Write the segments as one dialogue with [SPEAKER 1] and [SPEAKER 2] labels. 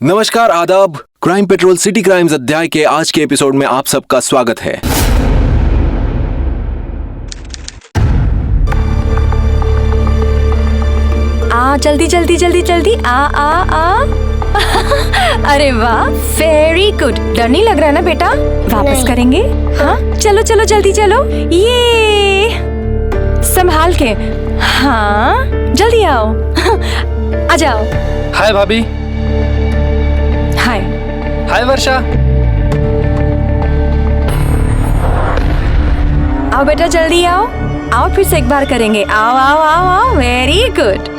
[SPEAKER 1] नमस्कार, आदाब। Crime petrol city crimes अध्याय के आज के एपिसोड में आप सबका स्वागत है।
[SPEAKER 2] जल्दी जल्दी जल्दी जल्दी आ अरे वाह, वेरी गुड। डर नहीं लग रहा है ना बेटा? वापस
[SPEAKER 3] नहीं।
[SPEAKER 2] करेंगे। हाँ, चलो चलो जल्दी चलो। ये संभाल के। हाँ, जल्दी आओ। आ जाओ।
[SPEAKER 4] हाय भाभी।
[SPEAKER 2] हाय।
[SPEAKER 4] हाय वर्षा।
[SPEAKER 2] आओ बेटा, जल्दी आओ। आओ, फिर से एक बार करेंगे। आओ आओ आओ आओ, वेरी गुड।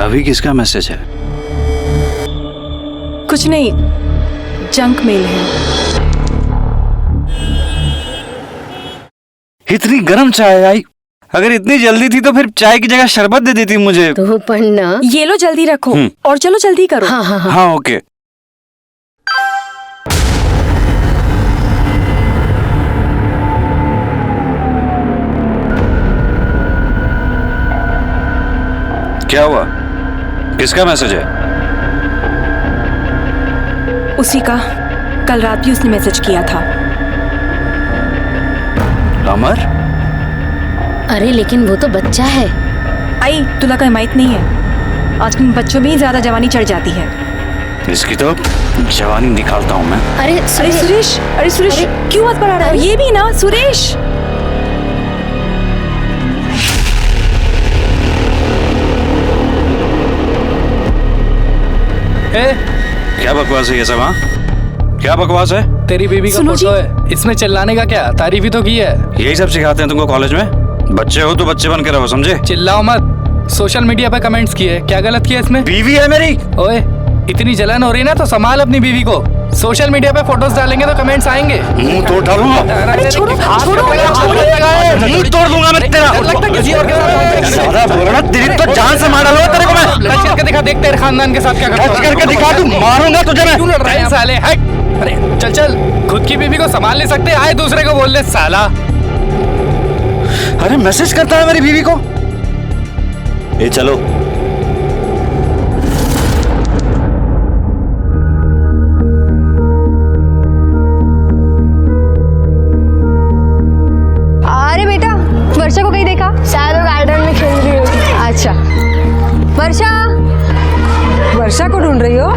[SPEAKER 5] अभी किसका मैसेज है?
[SPEAKER 2] कुछ नहीं, जंक मेल है।
[SPEAKER 5] इतनी गर्म चाय आई। अगर इतनी जल्दी थी तो फिर चाय की जगह शरबत दे देती मुझे।
[SPEAKER 3] तो पढ़ना।
[SPEAKER 2] ये लो, जल्दी रखो। और चलो जल्दी करो।
[SPEAKER 3] हाँ हाँ हाँ।
[SPEAKER 5] हाँ ओके। क्या हुआ? किसका मैसेज है?
[SPEAKER 2] उसी का। कल रात भी उसने मैसेज किया था।
[SPEAKER 5] अमर?
[SPEAKER 3] अरे लेकिन वो तो बच्चा है।
[SPEAKER 2] आई, तुला का हिमायत नहीं है। आजकल बच्चों में ही ज्यादा जवानी चढ़ जाती है।
[SPEAKER 5] इसकी तो जवानी निकालता हूँ मैं।
[SPEAKER 3] अरे
[SPEAKER 2] अरे सुरेश, अरे सुरेश, क्यों बात बढ़ा रहा है? ये भी ना सुरेश।
[SPEAKER 5] क्या बकवास है ये सब? हाँ, क्या बकवास है?
[SPEAKER 4] तेरी बीवी का
[SPEAKER 2] सुनो
[SPEAKER 4] फोटो है, इसमें चिल्लाने का क्या? तारीफ ही तो की है।
[SPEAKER 5] यही सब सिखाते हैं तुमको कॉलेज में? बच्चे हो तो बच्चे बन के रहो, समझे?
[SPEAKER 4] चिल्लाओ मत। सोशल मीडिया पे कमेंट्स किए, क्या गलत किया इसमें?
[SPEAKER 5] बीवी है मेरी।
[SPEAKER 4] ओए, इतनी जलन हो रही ना तो संभाल अपनी बीवी को। सोशल मीडिया पे फोटोज डालेंगे तो कमेंट्स आएंगे।
[SPEAKER 5] मुंह तोड़ डालूंगा।
[SPEAKER 2] अरे छोड़ो, छोड़ो,
[SPEAKER 5] मुंह तोड़ दूंगा मैं तेरा। सारा बोलना, तेरी तो जान से मार डालूंगा तेरे को मैं।
[SPEAKER 4] टच करके दिखा, देख तेरे खानदान के साथ क्या करता
[SPEAKER 5] टच करके दिखा, तू मारूंगा तुझे मैं।
[SPEAKER 4] क्यों लड़ रहा है साले? हट। अरे चल चल, खुद की बीवी को संभाल नहीं सकते, आए दूसरे को बोल ले साला।
[SPEAKER 5] अरे मैसेज करता है मेरी बीवी को।
[SPEAKER 1] ए चलो।
[SPEAKER 6] अरे बेटा, वर्षा को कहीं देखा? शायद वो गार्डन में खेल रही होगी। अच्छा, वर्षा।
[SPEAKER 7] वर्षा को ढूंढ रही हो?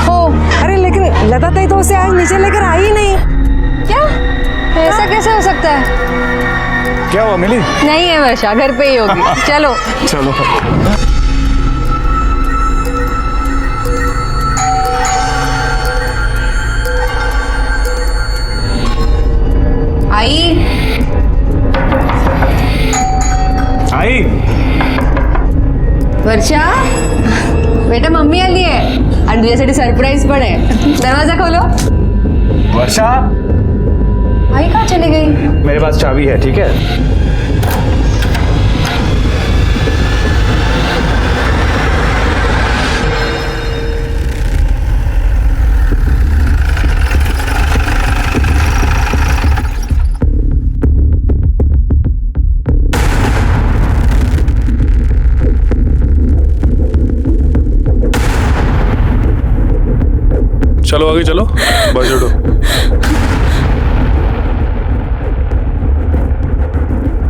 [SPEAKER 6] हो।
[SPEAKER 7] अरे लेकिन लता ताई तो उसे आज नीचे लेकर आई ही नहीं।
[SPEAKER 6] क्या? ऐसा कैसे हो सकता है?
[SPEAKER 8] क्या हुआ मिली?
[SPEAKER 6] नहीं है वर्षा, घर पे ही होगी। चलो
[SPEAKER 8] चलो।
[SPEAKER 6] आई।
[SPEAKER 8] आई।
[SPEAKER 6] वर्षा बेटा, मम्मी आली आहे आणि तुझ्यासाठी सरप्राईज पण आहे। दरवाजा खोलो।
[SPEAKER 8] वर्षा,
[SPEAKER 6] आई कहाँ चली गई?
[SPEAKER 8] मेरे पास चाबी है, ठीक है?
[SPEAKER 4] चलो आगे चलो, बस उठो।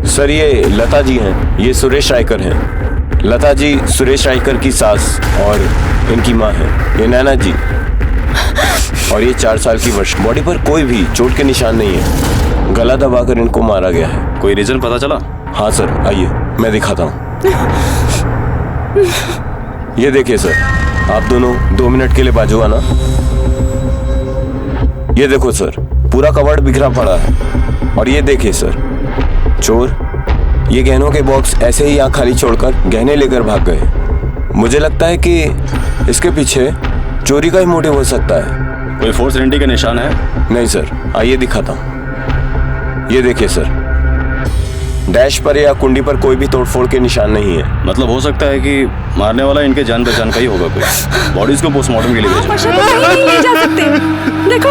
[SPEAKER 1] सर, ये लता जी हैं। ये सुरेश रायकर हैं। लता जी सुरेश रायकर की सास और इनकी माँ है। ये नैना जी और ये 4 साल की वर्षा। बॉडी पर कोई भी चोट के निशान नहीं है। गला दबाकर इनको मारा गया है।
[SPEAKER 5] कोई रीजन पता चला?
[SPEAKER 1] हाँ सर, आइए मैं दिखाता हूँ। ये देखिए सर, आप दोनों 2 मिनट के लिए बाजू आना। ये देखो सर, पूरा कवर्ड बिखरा पड़ा है। और ये देखिए सर, चोर ये गहनों के बॉक्स ऐसे ही यहाँ खाली छोड़कर गहने लेकर भाग गए। मुझे लगता है कि इसके पीछे चोरी का ही मोटिव हो सकता है।
[SPEAKER 9] कोई फोर्स एंट्री का निशान है?
[SPEAKER 1] नहीं सर, आइए दिखाता हूँ। ये देखिए सर, डैश पर या कुंडी पर कोई भी तोड़फोड़ के निशान नहीं है।
[SPEAKER 9] मतलब हो सकता है कि मारने वाला इनके जान पहचान का ही होगा कोई। बॉडीज को पोस्टमार्टम के लिए भेजो।
[SPEAKER 2] वर्षा को कहीं नहीं ले जा सकते। देखो,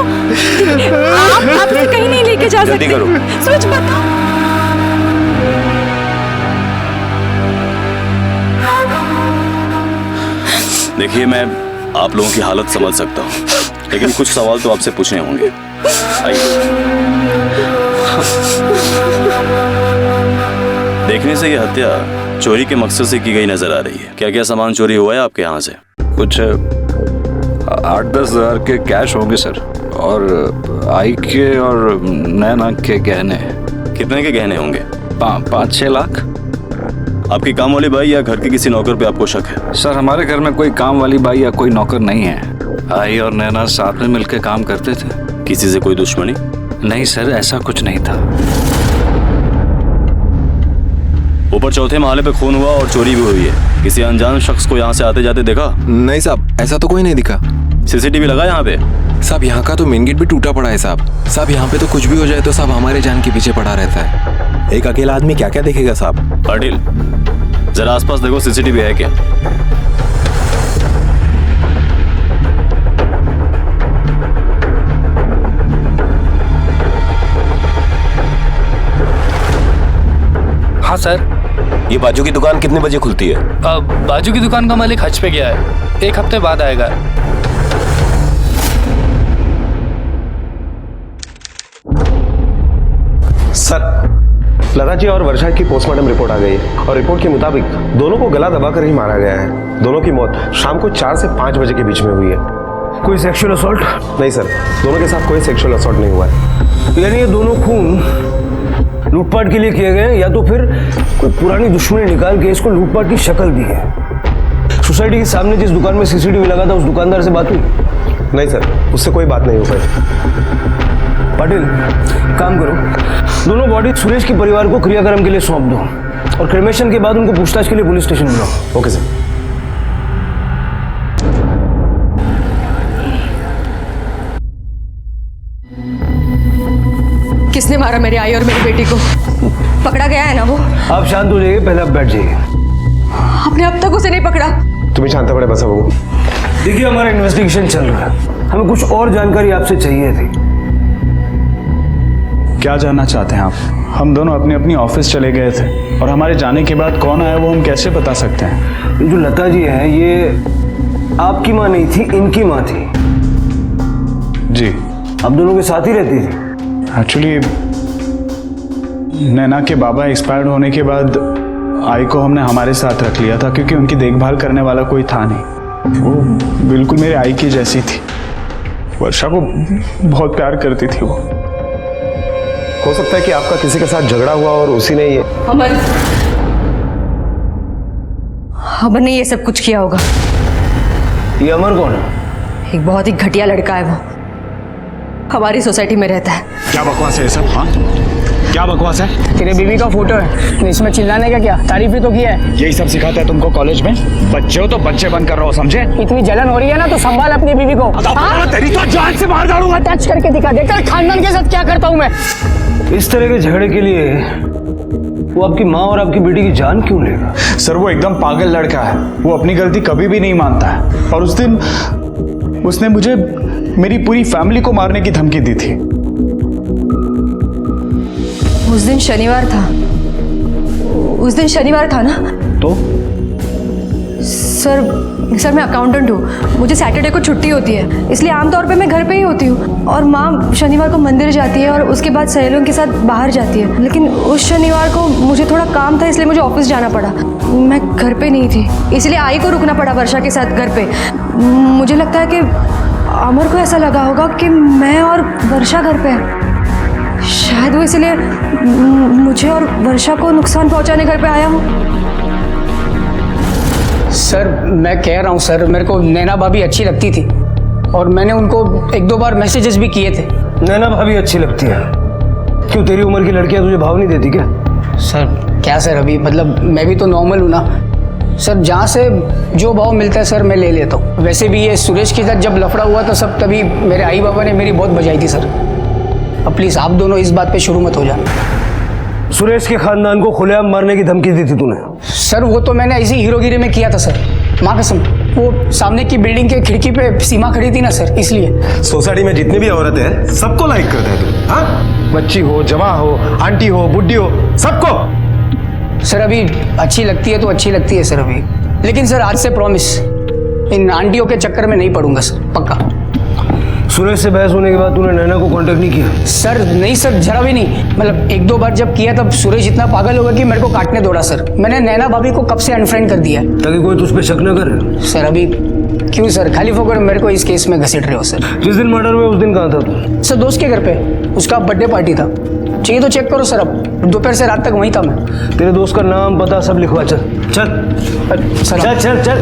[SPEAKER 2] आप इसे कहीं नहीं लेके जा सकते।
[SPEAKER 1] जल्दी करो।
[SPEAKER 2] सोच बताओ।
[SPEAKER 9] देखिए, मैं आप लोगों की हालत समझ सकता हूँ, लेकिन कुछ सवाल तो आपसे पूछने होंगे। आइए। देखने से ये हत्या चोरी के मकसद से की गई नजर आ रही है। क्या क्या सामान चोरी हुआ है आपके यहाँ से?
[SPEAKER 10] कुछ 8-10 हज़ार के कैश होंगे सर, और आई के और नैना के गहने।
[SPEAKER 9] कितने के गहने होंगे?
[SPEAKER 10] 5-6 लाख।
[SPEAKER 9] आपकी काम वाली बाई या घर के किसी नौकर पे आपको शक है?
[SPEAKER 10] सर, हमारे घर में कोई काम वाली बाई या कोई नौकर नहीं है। आई और नैना साथ में मिलकर काम करते थे।
[SPEAKER 9] किसी से कोई दुश्मनी?
[SPEAKER 10] नहीं सर, ऐसा कुछ नहीं था।
[SPEAKER 9] ऊपर चौथे महले पे खून हुआ और चोरी भी हुई है। किसी अनजान शख्स को यहाँ से आते जाते देखा?
[SPEAKER 11] नहीं साहब, ऐसा तो कोई नहीं दिखा।
[SPEAKER 9] सीसीटीवी लगा यहाँ पे?
[SPEAKER 11] साहब, यहाँ का तो मेन गेट भी टूटा पड़ा है साहब। साहब, यहाँ पे तो कुछ भी हो जाए तो साहब हमारे जान के पीछे पड़ा रहता है। एक अकेला आदमी क्या क्या देखेगा साहब।
[SPEAKER 9] पाटिल, जरा आसपास देखो, सीसीटीवी है क्या?
[SPEAKER 4] हाँ सर।
[SPEAKER 1] ये बाजू की दुकान कितने बजे खुलती है?
[SPEAKER 4] बाजू की दुकान का मालिक हज पे गया है, 1 हफ्ते बाद आएगा।
[SPEAKER 8] सर, लता जी और वर्षा की पोस्टमार्टम रिपोर्ट आ गई है और रिपोर्ट के मुताबिक दोनों को गला दबाकर ही मारा गया है। दोनों की मौत शाम को 4 से 5 बजे के बीच में हुई है।
[SPEAKER 5] कोई सेक्सुअल असॉल्ट?
[SPEAKER 8] नहीं सर, दोनों के साथ कोई सेक्सुअल असॉल्ट नहीं हुआ है।
[SPEAKER 5] यानी ये दोनों खून लूटपाट के लिए किए गए, या तो फिर कोई पुरानी दुश्मनी निकाल के इसको लूटपाट की शक्ल दी है। सोसाइटी के सामने जिस दुकान में सीसीटीवी लगा था, उस दुकानदार से बात हुई?
[SPEAKER 8] नहीं सर, उससे कोई बात नहीं हो पाई।
[SPEAKER 5] पाटिल, काम करो, दोनों बॉडी सुरेश के परिवार को क्रियाक्रम के लिए सौंप दो और क्रिमेशन के बाद उनको पूछताछ के लिए पुलिस स्टेशन बुलाओ।
[SPEAKER 8] Okay sir.
[SPEAKER 6] किसने मारा मेरी आई और मेरी बेटी को? पकड़ा गया है ना वो?
[SPEAKER 5] आप शांत हो जाइए, पहले आप बैठ जाइए।
[SPEAKER 6] आपने अब तक उसे नहीं पकड़ा?
[SPEAKER 8] तुम्हें शांत पड़े बस बाबू।
[SPEAKER 5] देखिए, हमारा इन्वेस्टिगेशन चल रहा है, हमें कुछ और जानकारी आपसे चाहिए थी।
[SPEAKER 12] क्या जानना चाहते हैं आप? हम दोनों अपनी अपनी ऑफिस चले गए थे और हमारे जाने के बाद कौन आया वो हम कैसे बता सकते हैं?
[SPEAKER 5] जो लता जी है, ये आपकी माँ नहीं थी, इनकी माँ थी।
[SPEAKER 12] जी।
[SPEAKER 5] आप दोनों के साथ ही रहती थी?
[SPEAKER 12] एक्चुअली नैना के बाबा एक्सपायर्ड होने के बाद आई को हमने हमारे साथ रख लिया था, क्योंकि उनकी देखभाल करने वाला कोई था नहीं। वो बिल्कुल मेरे आई की जैसी थी। वर्षा को बहुत प्यार करती थी वो।
[SPEAKER 8] हो सकता है कि आपका किसी के साथ झगड़ा हुआ और उसी ने ये
[SPEAKER 6] अमर ने ये सब कुछ किया होगा।
[SPEAKER 5] ये अमर कौन है?
[SPEAKER 6] एक बहुत ही घटिया लड़का है वो, हमारी सोसाइटी में रहता है।
[SPEAKER 12] क्या बकवास है ये सब? हाँ, क्या बकवास है?
[SPEAKER 13] तेरे बीवी का फोटो है, इसमें चिल्लाने का क्या? तारीफ ही तो किया है।
[SPEAKER 12] यही सब सिखाता है तुमको कॉलेज में? बच्चे हो तो बच्चे बन कर रहो, समझे?
[SPEAKER 13] इतनी जलन हो रही है ना तो संभाल अपनी बीवी को।
[SPEAKER 12] तेरी तो जान से मार डालूंगा।
[SPEAKER 13] टच करके दिखा, देखकर खानदान के साथ क्या करता हूँ मैं।
[SPEAKER 5] इस तरह के झगड़े के लिए वो आपकी माँ और आपकी बेटी की जान क्यों लेगा?
[SPEAKER 12] सर, वो एकदम पागल लड़का है, वो अपनी गलती कभी भी नहीं मानता है। और उस दिन उसने मुझे मेरी पूरी फैमिली को मारने की धमकी दी थी।
[SPEAKER 6] उस दिन शनिवार था, उस दिन शनिवार था ना?
[SPEAKER 12] तो
[SPEAKER 6] सर मैं अकाउंटेंट हूँ, मुझे सैटरडे को छुट्टी होती है, इसलिए आमतौर पे मैं घर पे ही होती हूँ। और माँ शनिवार को मंदिर जाती है और उसके बाद सहेलियों के साथ बाहर जाती है। लेकिन उस शनिवार को मुझे थोड़ा काम था, इसलिए मुझे ऑफिस जाना पड़ा। मैं घर पे नहीं थी, इसलिए आई को रुकना पड़ा वर्षा के साथ घर पे। मुझे लगता है कि अमर को ऐसा लगा होगा कि मैं और वर्षा घर पे हैं। शायद वो इसलिए मुझे और वर्षा को नुकसान पहुंचाने घर पे आया हूँ।
[SPEAKER 13] सर, मैं कह रहा हूँ सर, मेरे को नैना भाभी अच्छी लगती थी और मैंने उनको 1-2 बार मैसेजेस भी किए थे।
[SPEAKER 5] नैना भाभी अच्छी लगती है? क्यों, तेरी उम्र की लड़कियां तुझे भाव नहीं देती क्या?
[SPEAKER 13] सर क्या सर, अभी मतलब मैं भी तो नॉर्मल हूँ ना। सर जहाँ से जो भाव मिलता है सर मैं ले लेता हूँ। वैसे भी ये सुरेश के साथ जब लफड़ा हुआ था सब, तभी मेरे आई बाबा ने मेरी बहुत बजाई थी सर। अब प्लीज़ आप दोनों इस बात पे शुरू मत हो जाना।
[SPEAKER 5] सुरेश के खानदान को खुलेआम मारने की धमकी दी थी तूने?
[SPEAKER 13] सर वो तो मैंने ऐसी हीरोगिरी में किया था सर, माँ कसम। वो सामने की बिल्डिंग के खिड़की पे सीमा खड़ी थी ना सर, इसलिए।
[SPEAKER 8] सोसाइटी में जितनी भी औरतें हैं सबको लाइक करता है तू, हाँ? बच्ची हो, जवां हो, आंटी हो, बुढ़ी हो, सबको।
[SPEAKER 13] सर अभी अच्छी लगती है तो अच्छी लगती है सर अभी, लेकिन सर आज से प्रॉमिस इन आंटियों के चक्कर में नहीं पड़ूंगा सर, पक्का।
[SPEAKER 5] सुरेश से बहस होने के बाद तूने नैना को कांटेक्ट नहीं किया?
[SPEAKER 13] सर नहीं सर, जरा भी नहीं। मतलब एक दो बार जब किया तब सुरेश इतना पागल होगा कि मेरे को काटने दौड़ा सर। मैंने नैना भाभी को कब से अनफ्रेंड कर दिया है,
[SPEAKER 5] ताकि कोई तुझ पे शक न करे।
[SPEAKER 13] सर अभी क्यों सर, खाली फोकर मेरे को इस केस में घसीट रहे हो सर।
[SPEAKER 5] जिस दिन मर्डर हुआ उस दिन कहाँ था तू?
[SPEAKER 13] सर दोस्त के घर पे, उसका बर्थडे पार्टी था। चाहिए तो चेक करो सर, अब दोपहर से रात तक वहीं था मैं।
[SPEAKER 5] तेरे दोस्त का नाम पता सब लिखवा। चल चल
[SPEAKER 13] सर
[SPEAKER 5] चल चल चल।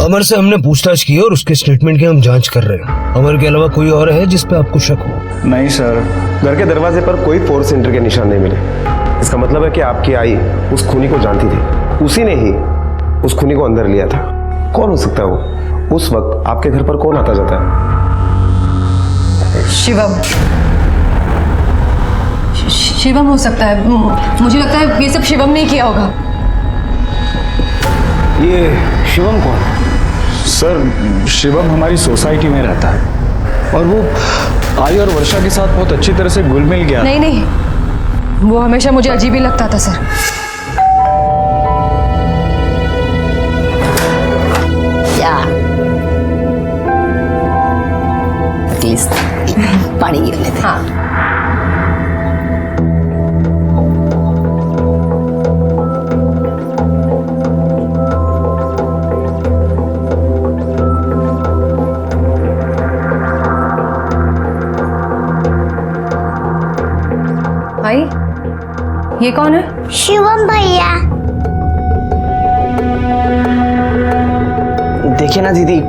[SPEAKER 5] अमर से हमने पूछताछ की और उसके स्टेटमेंट की हम जांच कर रहे हैं। अमर के अलावा कोई और है जिस पे आपको शक हो?
[SPEAKER 12] नहीं सर।
[SPEAKER 8] घर के दरवाजे पर कोई फोर्स एंट्री के निशान नहीं मिले। इसका मतलब है कि आपकी आई उस खूनी को जानती थी, उसी ने ही उस खूनी को अंदर लिया था। कौन हो सकता है वो? उस वक्त आपके घर पर कौन आता जाता है?
[SPEAKER 6] शिवम। शिवम हो सकता है, मुझे लगता है ये सब शिवम ने किया होगा।
[SPEAKER 5] ये शिवम कौन?
[SPEAKER 12] सर शिवम हमारी सोसाइटी में रहता है और वो आई और वर्षा के साथ बहुत अच्छी तरह से घुल मिल गया।
[SPEAKER 6] नहीं नहीं, वो हमेशा मुझे अजीब ही लगता था सर।
[SPEAKER 3] पानी गिरने थे।
[SPEAKER 6] हाँ। भाई ये कौन है?
[SPEAKER 14] शिवम भैया।
[SPEAKER 15] देखिए ना दीदी,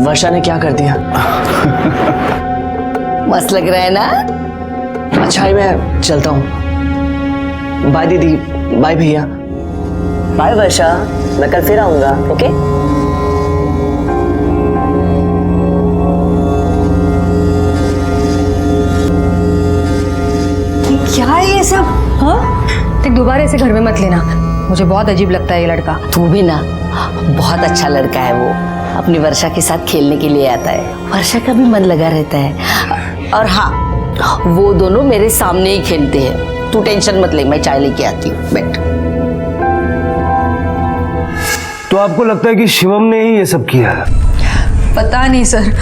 [SPEAKER 15] वर्षा ने क्या कर दिया।
[SPEAKER 3] मस्त लग रहा है ना?
[SPEAKER 15] अच्छा है, मैं चलता हूँ। बाय दीदी, बाय भैया।
[SPEAKER 3] बाय वर्षा, मैं कल फिर आऊंगा। ओके?
[SPEAKER 6] क्या है ये सब? हाँ? देख दोबारा ऐसे घर में मत लेना, मुझे बहुत अजीब लगता है ये लड़का।
[SPEAKER 3] तू भी ना, बहुत अच्छा लड़का है वो, अपनी वर्षा के साथ खेलने के लिए आता है। वर्षा का भी मन लगा रहता है। और हाँ, वो दोनों मेरे सामने ही खेलते हैं। तू टेंशन मत ले, मैं चाय लेके आती हूँ, बैठ।
[SPEAKER 5] तो आपको लगता है कि शिवम ने ही ये सब किया है?
[SPEAKER 6] पता नहीं सर,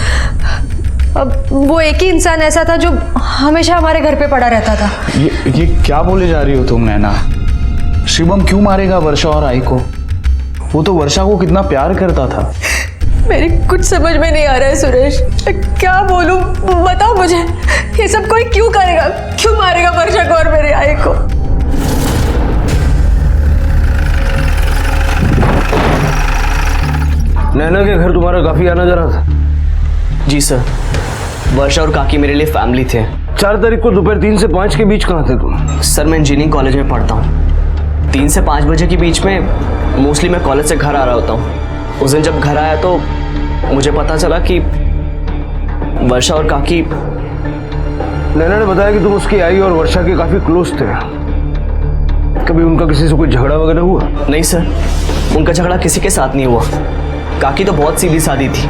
[SPEAKER 6] अब वो एक ही इंसान ऐसा था जो हमेशा हमारे घर पे पड़ा रहता था।
[SPEAKER 12] ये क्या बोले जा रही हो तुम नैना? शिवम क्यों मारेगा वर्षा और आई को? वो तो वर्षा को कितना प्यार करता था।
[SPEAKER 6] मेरी कुछ समझ में नहीं आ रहा है सुरेश, क्या बोलूं? बताओ मुझे, ये सब कोई क्यों करेगा? क्यों मारेगा वर्षा को और मेरे आई को?
[SPEAKER 5] नैना के घर तुम्हारा काफी आना जाना था?
[SPEAKER 15] जी सर, वर्षा और काकी मेरे लिए फैमिली थे।
[SPEAKER 5] 4 तारीख को दोपहर 3 से 5 के बीच कहाँ थे तुम?
[SPEAKER 15] सर मैं इंजीनियरिंग कॉलेज में पढ़ता हूँ। 3 से 5 बजे के बीच में मोस्टली मैं कॉलेज से घर आ रहा होता हूँ। उस दिन जब घर आया तो मुझे पता चला कि वर्षा और काकी।
[SPEAKER 5] नैना ने बताया कि तुम उसकी आई और वर्षा के काफी क्लोज थे। कभी उनका किसी से कोई झगड़ा वगैरह हुआ?
[SPEAKER 15] नहीं सर, उनका झगड़ा किसी के साथ नहीं हुआ। काकी तो बहुत सीधी सादी थी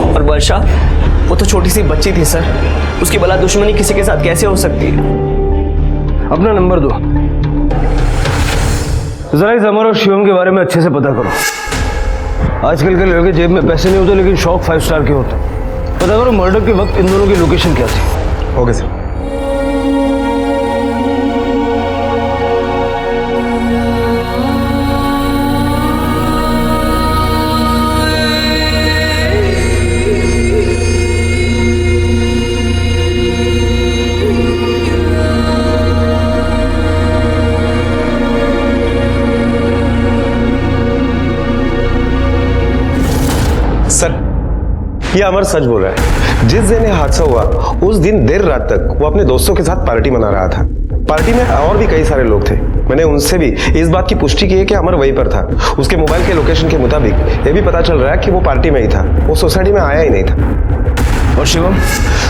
[SPEAKER 15] और वर्षा, वो तो छोटी सी बच्ची थी सर। उसकी भला दुश्मनी किसी के साथ कैसे हो सकती है?
[SPEAKER 5] अपना नंबर दो, जरा इस अमर और शिवम के बारे में अच्छे से पता करो। आजकल के लोगों के जेब में पैसे नहीं होते लेकिन शौक 5 स्टार के होते। पता करो मर्डर के वक्त इन दोनों की लोकेशन क्या थी।
[SPEAKER 8] Okay sir. ये अमर सच बोल रहा है। जिस दिन ये हादसा हुआ उस दिन देर रात तक वो अपने दोस्तों के साथ पार्टी मना रहा था। पार्टी में और भी कई सारे लोग थे। मैंने उनसे भी इस बात की पुष्टि की है कि अमर वहीं पर था। उसके मोबाइल के लोकेशन के मुताबिक ये भी पता चल रहा है कि वो पार्टी में ही था, वो सोसाइटी में आया ही नहीं था।
[SPEAKER 5] और शिवम?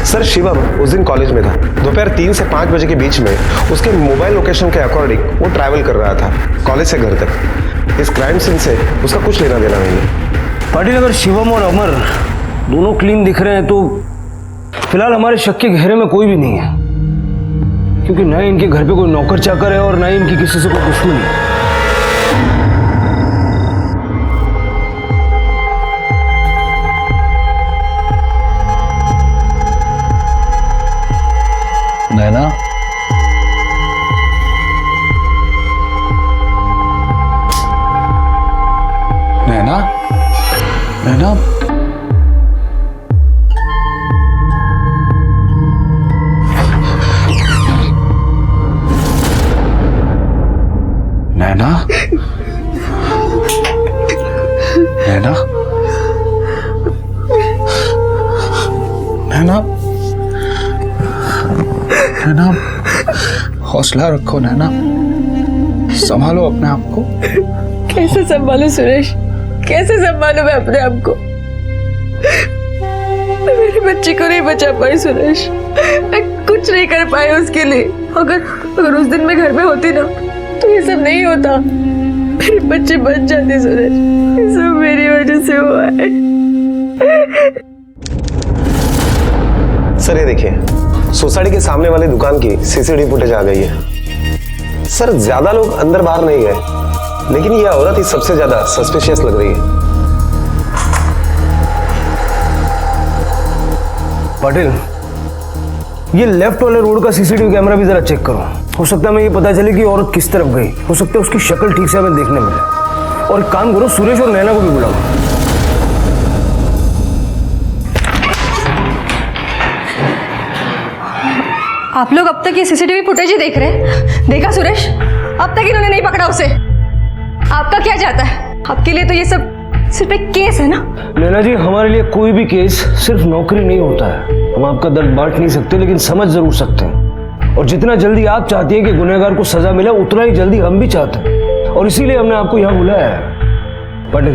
[SPEAKER 8] सर शिवम उस दिन कॉलेज में था। दोपहर 3 से 5 बजे के बीच में उसके मोबाइल लोकेशन के अकॉर्डिंग वो ट्रैवल कर रहा था कॉलेज से घर तक। इस क्राइम सीन से उसका कुछ लेना देना नहीं है।
[SPEAKER 5] पाटिल, अगर शिवम और अमर दोनों क्लीन दिख रहे हैं तो फिलहाल हमारे शक के घेरे में कोई भी नहीं है, क्योंकि ना ही इनके घर पे कोई नौकर चाकर है और ना ही इनकी किसी से कोई दुश्मनी है।
[SPEAKER 10] नैना, नैना, नैना, नैना, नैना, नैना, नैना, हौसला रखो नैना, संभालो अपने आप को।
[SPEAKER 14] कैसे संभालू सुरेश, कैसे संभालू मैं अपने आप को? मैं मेरे बच्चे को नहीं बचा पाई सुरेश, मैं कुछ नहीं कर पाई उसके लिए। अगर उस दिन मैं घर में होती ना तो ये सब नहीं होता, मेरे बच्चे बच जाते सुरेश। ये सब मेरी वजह से हुआ है।
[SPEAKER 8] सर ये देखिए, सोसाइटी के सामने वाली दुकान की सीसीटीवी फुटेज आ गई है। सर ज्यादा लोग अंदर बाहर नहीं गए, लेकिन ये औरत ही सबसे ज्यादा सस्पिशियस लग रही है।
[SPEAKER 5] पाटिल, ये लेफ्ट वाले रोड का सीसीटीवी कैमरा भी जरा चेक करो। हो सकता है मैं ये पता चले कि औरत किस तरफ गई। हो सकता है उसकी शक्ल ठीक से हमें देखने मिले। और एक काम करो, सुरेश और नैना को भी बुलाओ।
[SPEAKER 6] आप लोग अब तक ये सीसीटीवी फुटेज ही देख रहे हैं? देखा सुरेश, अब तक इन्होंने नहीं पकड़ा उसे। आपका क्या चाहता है? आपके लिए तो ये सब सिर्फ एक केस है ना?
[SPEAKER 5] नैना जी, हमारे लिए कोई भी केस सिर्फ नौकरी नहीं होता है। हम आपका दर्द बांट नहीं सकते, लेकिन समझ जरूर सकते हैं। और जितना जल्दी आप चाहती हैं कि गुनहगार को सजा मिले, उतना ही जल्दी हम भी चाहते हैं। और इसीलिए हमने आपको यहाँ बुलाया है। पाटिल,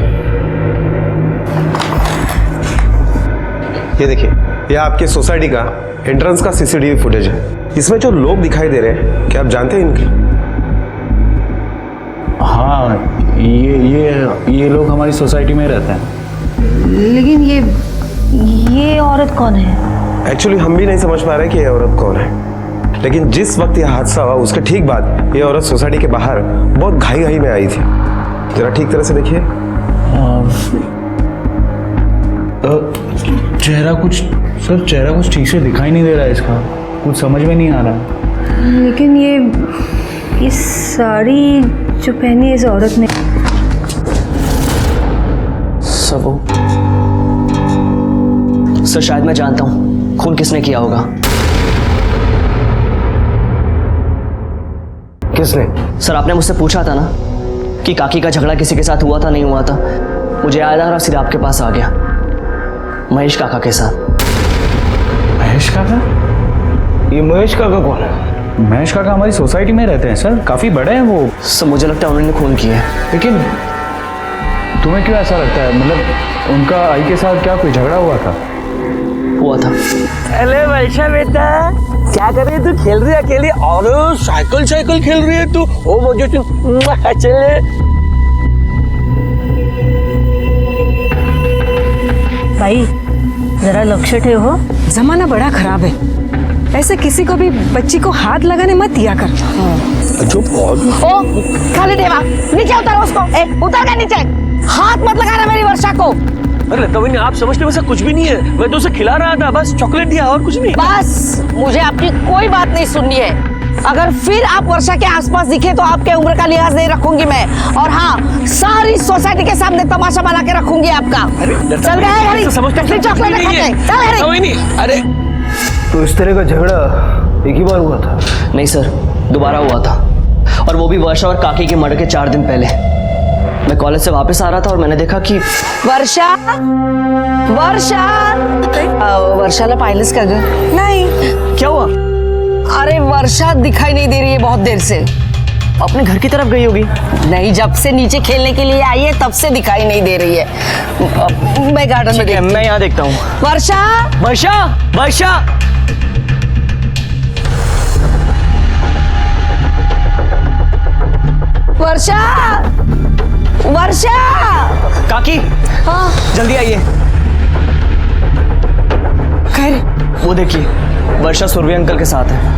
[SPEAKER 8] ये देखिए, ये आपके सोसाइटी का एंट्रेंस का सीसीटीवी फुटेज है। इसमें जो लोग दिखाई दे रहे हैं, क्या आप जानते हैं इनके?
[SPEAKER 12] हाँ, ये लोग हमारी सोसाइटी में रहते हैं।
[SPEAKER 3] लेकिन ये औरत कौन है?
[SPEAKER 8] एक्चुअली हम भी नहीं समझ पा रहे कि ये औरत कौन है, लेकिन जिस वक्त यह हादसा हुआ उसके ठीक बाद ये औरत सोसाइटी के बाहर बहुत घाई में आई थी। जरा ठीक तरह से देखिए।
[SPEAKER 12] चेहरा कुछ ठीक से दिखाई नहीं दे रहा है इसका, कुछ समझ में नहीं आ रहा।
[SPEAKER 6] लेकिन ये साड़ी जो पहनी है इस औरत ने।
[SPEAKER 15] सर शायद मैं जानता हूँ खून किसने किया होगा।
[SPEAKER 5] किसने?
[SPEAKER 15] सर आपने मुझसे पूछा था ना कि काकी का झगड़ा किसी के साथ हुआ था नहीं हुआ था। मुझे याद आ रहा, सीधा आपके पास आ गया। महेश काका के साथ।
[SPEAKER 12] महेश काका?
[SPEAKER 5] ये महेश काका कौन है?
[SPEAKER 12] महेश काका हमारी सोसाइटी में रहते हैं सर, काफी बड़े हैं वो।
[SPEAKER 15] सर मुझे लगता है उन्होंने खून किया है।
[SPEAKER 12] लेकिन तुम्हें क्यों ऐसा लगता है? मतलब उनका आई के साथ क्या कोई झगड़ा हुआ था?
[SPEAKER 15] हुआ था।
[SPEAKER 16] अरे वर्षा बेटा, क्या कर रही है तू? खेल रही है अकेली? और साइकिल खेल रही है तू? ओ वो जो तू चले।
[SPEAKER 7] भाई जरा लक्ष्य ठेवो, जमाना बड़ा खराब है। ऐसे किसी को भी बच्ची को हाथ लगाने मत दिया कर।
[SPEAKER 16] जो
[SPEAKER 3] ओ खाली देवा, नीचे उतारो उसको। उतर के नीचे, हाथ मत लगाना मेरी वर्षा को।
[SPEAKER 16] अरे लता बहनी, आप समझते वैसा कुछ भी नहीं है। मैं तो उसे खिला रहा था, बस चॉकलेट दिया और कुछ नहीं।
[SPEAKER 3] बस मुझे आपकी कोई बात नहीं सुननी है। अगर फिर आप वर्षा के आसपास दिखे तो आपके उम्र का लिहाज नहीं रखूंगी मैं। और हाँ, सारी सोसाइटी के सामने तमाशा बना के रखूंगी आपका। चल गए घरी, चॉकलेट खाते। चल घरी।
[SPEAKER 16] अरे
[SPEAKER 5] तो इस तरह का झगड़ा एक ही बार हुआ था?
[SPEAKER 15] नहीं सर, दोबारा हुआ था, और वो भी वर्षा और काकी के मर्डर के 4 दिन पहले। मैं कॉलेज से वापस आ रहा था और मैंने देखा कि
[SPEAKER 3] वर्षा वर्षाला पाहिलंच का ग?
[SPEAKER 7] नहीं।
[SPEAKER 15] क्या हुआ?
[SPEAKER 3] अरे वर्षा दिखाई नहीं दे रही है बहुत देर से।
[SPEAKER 15] अपने घर की तरफ गई होगी।
[SPEAKER 3] नहीं, जब से नीचे खेलने के लिए आई है तब से दिखाई नहीं दे रही है। मैं गार्डन में देखती हूँ।
[SPEAKER 15] मैं यहाँ देखता हूँ।
[SPEAKER 3] वर्षा,
[SPEAKER 15] वर्षा, वर्षा।
[SPEAKER 3] वर्षा, वर्षा।
[SPEAKER 15] काकी,
[SPEAKER 3] हाँ
[SPEAKER 15] जल्दी आइए।
[SPEAKER 3] खैर,
[SPEAKER 15] वो देखिए, वर्षा सुरभि अंकल के साथ है।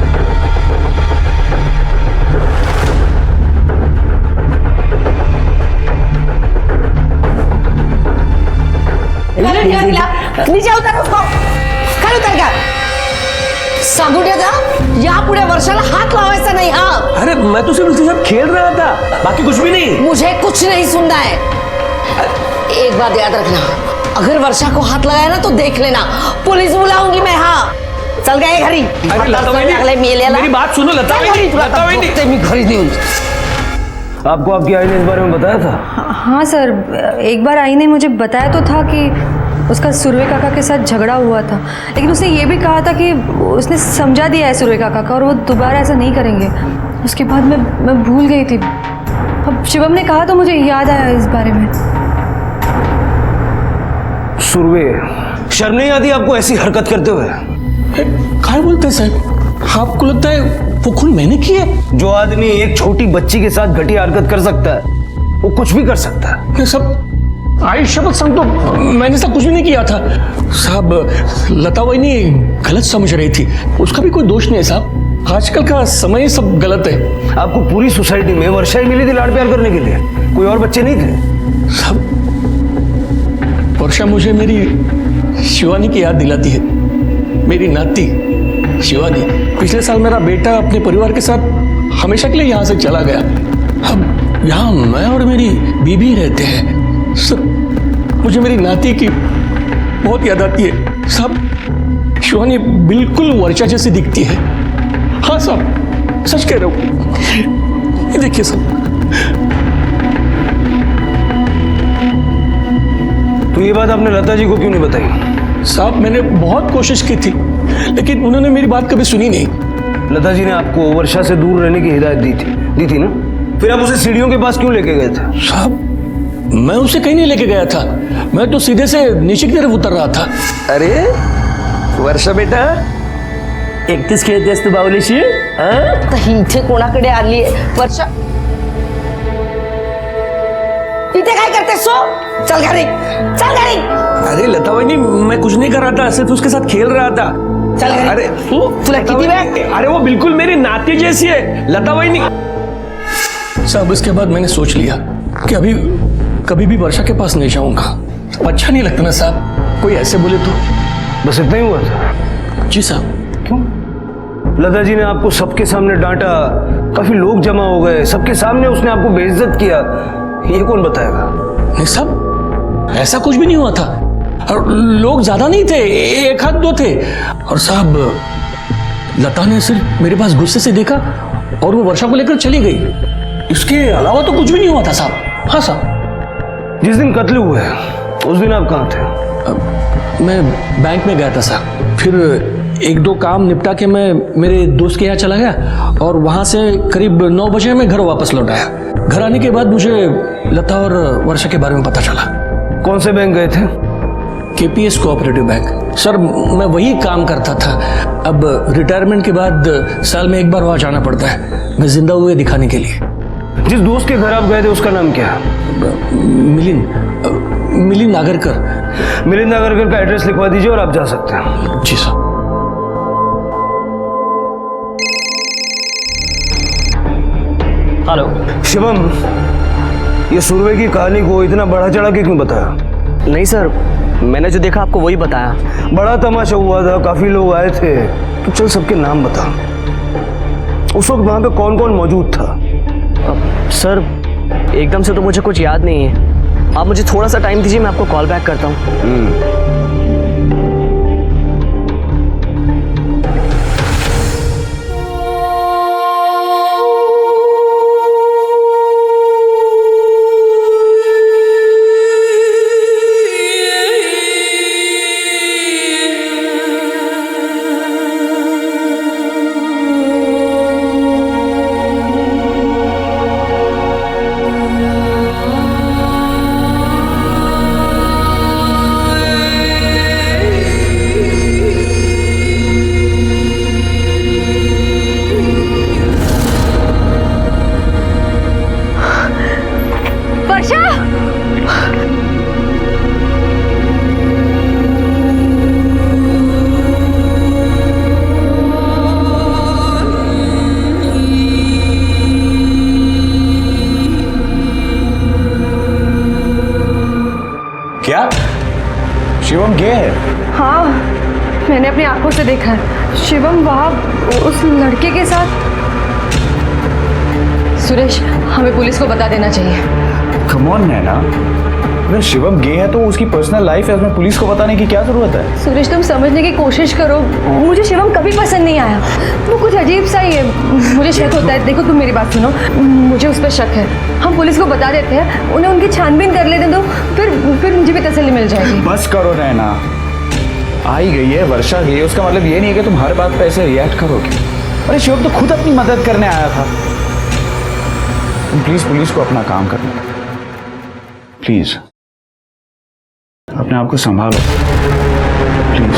[SPEAKER 3] नीचे उतर उसको, खाली उतर क्या? सांगुड़िया था, यहाँ पूरे वर्षाला हाथ लावायचा नहीं। हाँ,
[SPEAKER 16] अरे मैं तो सिर्फ उसके साथ खेल रहा था, बाकी कुछ भी नहीं।
[SPEAKER 3] मुझे कुछ नहीं सुनना है। एक बात याद रखना, अगर वर्षा को हाथ लगाया ना तो देख लेना, पुलिस बुलाऊंगी मैं। हाँ, चल गए घरी।
[SPEAKER 16] मेरी बात सुनो लता
[SPEAKER 3] घरी नहीं।
[SPEAKER 5] आपको आपकी आई ने इस बारे में बताया था?
[SPEAKER 6] हाँ सर, एक बार आई ने मुझे बताया तो था कि उसका सुरवे काका के साथ झगड़ा हुआ था, लेकिन उसने ये भी कहा था कि उसने समझा दिया है सुरवे काका का और वो दोबारा ऐसा नहीं करेंगे। उसके बाद मैं भूल गई थी। अब शिवम ने कहा तो मुझे याद आया इस बारे में।
[SPEAKER 5] सुरवे, शर्म नहीं आती आपको ऐसी हरकत करते हुए?
[SPEAKER 16] क्या बोलते हैं साहब? आपको लगता है वो खून मैंने की है?
[SPEAKER 5] जो आदमी एक छोटी बच्ची के साथ घटिया हरकत कर सकता है वो कुछ भी कर सकता है।
[SPEAKER 16] सब आई शपथ संग तो मैंने सब कुछ भी नहीं किया था साहब। लता वही गलत समझ रही थी, उसका भी कोई दोष नहीं है साहब। आजकल का समय सब गलत है।
[SPEAKER 5] आपको पूरी सोसाइटी में वर्षा ही मिली थी लाड़ प्यार करने के लिए, कोई और बच्चे नहीं थे?
[SPEAKER 16] सब वर्षा मुझे मेरी शिवानी की याद दिलाती है, मेरी नाती शिवानी। पिछले साल मेरा बेटा अपने परिवार के साथ हमेशा के लिए यहाँ से चला गया। अब यहाँ मैं और मेरी बीबी रहते हैं। सर, मुझे मेरी नाती की बहुत याद आती है साहब। शिवानी बिल्कुल वर्षा जैसी दिखती है। हाँ साहब, सच कह रहा हूँ। ये देखिए साहब।
[SPEAKER 5] तो ये बात आपने लता जी को क्यों नहीं बताई?
[SPEAKER 16] साहब, मैंने बहुत कोशिश की थी, लेकिन उन्होंने मेरी बात कभी सुनी नहीं।
[SPEAKER 5] लता जी ने आपको वर्षा से दूर रहने की हिदायत दी थी ना? फिर आप उसे सीढ़ियों के पास क्यों लेके गए थे?
[SPEAKER 16] साहब, मैं उसे कहीं नहीं लेके गया था, मैं तो सीधे से नीचे की तरफ उतर रहा था। अरे वर्षा बेटा, एकटीच खेळतेस तू बाहुलीशी?
[SPEAKER 3] इथे कोणाकडे आली वर्षा? इथे काय करते सो? चल घरी, चल घरी।
[SPEAKER 16] अरे लता वहिनी, मैं कुछ नहीं कर रहा था, सिर्फ उसके साथ खेल रहा था।
[SPEAKER 3] चल घरी।
[SPEAKER 16] अरे
[SPEAKER 3] तुला किती वेळ?
[SPEAKER 16] अरे वो बिल्कुल मेरी नाती जैसी है लता वहिनी। साहब, इसके बाद मैंने सोच लिया कि अभी कभी भी वर्षा के पास नहीं जाऊंगा। अच्छा नहीं लगता ना साहब, कोई ऐसे बोले तो।
[SPEAKER 5] बस इतना ही हुआ था?
[SPEAKER 16] जी साहब।
[SPEAKER 5] क्यों? लता जी ने आपको सबके सामने डांटा, काफी लोग जमा हो गए, सबके सामने उसने आपको बेइज्जत किया, ये कौन बताएगा?
[SPEAKER 16] नहीं साहब, ऐसा कुछ भी नहीं हुआ था, और लोग ज्यादा नहीं थे, एक हाथ दो थे। और साहब, लता ने सिर्फ मेरे पास गुस्से से देखा और वो वर्षा को लेकर चली गई। इसके अलावा तो कुछ भी नहीं हुआ था साहब। हाँ साहब।
[SPEAKER 5] जिस दिन कत्ल हुआ है उस दिन आप कहाँ थे?
[SPEAKER 16] मैं बैंक में गया था साहब, फिर एक दो काम निपटा के मैं मेरे दोस्त के यहाँ चला गया और वहाँ से करीब 9 बजे मैं घर वापस लौट आया। घर आने के बाद मुझे लता और वर्षा के बारे में पता चला।
[SPEAKER 5] कौन से बैंक गए थे?
[SPEAKER 16] KPS cooperative bank. सर, मैं वही काम करता था। अब रिटायरमेंट के बाद साल में एक बार वहाँ जाना पड़ता है, मैं जिंदा हुए दिखाने के लिए।
[SPEAKER 5] जिस दोस्त के घर आप गए थे उसका नाम क्या?
[SPEAKER 16] मिलिंद नागरकर।
[SPEAKER 5] मिलिंद नागरकर का एड्रेस लिखवा दीजिए और आप जा सकते हैं।
[SPEAKER 16] जी साहब।
[SPEAKER 15] हेलो
[SPEAKER 5] शिवम, ये सुरवे की कहानी को इतना बढ़ा चढ़ा के क्यों बताया?
[SPEAKER 15] नहीं सर, मैंने जो देखा आपको वही बताया।
[SPEAKER 5] बड़ा तमाशा हुआ था, काफी लोग आए थे, तो चल सबके नाम बता। उस वक्त वहां पे कौन कौन मौजूद था?
[SPEAKER 15] सर, एकदम से तो मुझे कुछ याद नहीं है, आप मुझे थोड़ा सा टाइम दीजिए, मैं आपको कॉल बैक करता हूँ।
[SPEAKER 12] शिवम गे है?
[SPEAKER 6] हाँ, मैंने अपनी आंखों से देखा है। शिवम वहाँ उस लड़के के साथ। सुरेश, हमें पुलिस को बता देना चाहिए।
[SPEAKER 12] कम ऑन नैना, अगर शिवम गे है तो उसकी पर्सनल लाइफ है, उसमें पुलिस को बताने की क्या जरूरत है?
[SPEAKER 6] सुरेश, तुम समझने की कोशिश करो। मुझे शिवम कभी पसंद नहीं आया। वो कुछ अजीब सा ही है। मुझे शक होता है। देखो, तुम मेरी बात सुनो, मुझे उस पर शक है। हम पुलिस को बता देते हैं, उन्हें उनकी छानबीन कर लेते तो फिर मुझे भी तसल्ली मिल जाएगी।
[SPEAKER 12] बस करो नैना, आई गई है, वर्षा गई है, उसका मतलब ये नहीं है कि तुम हर बात पे ऐसे रिएक्ट करोगे। अरे शिवम तो खुद अपनी मदद करने आया था। तुम प्लीज पुलिस को अपना काम करने दो, प्लीज अपने आप को संभालो, प्लीज।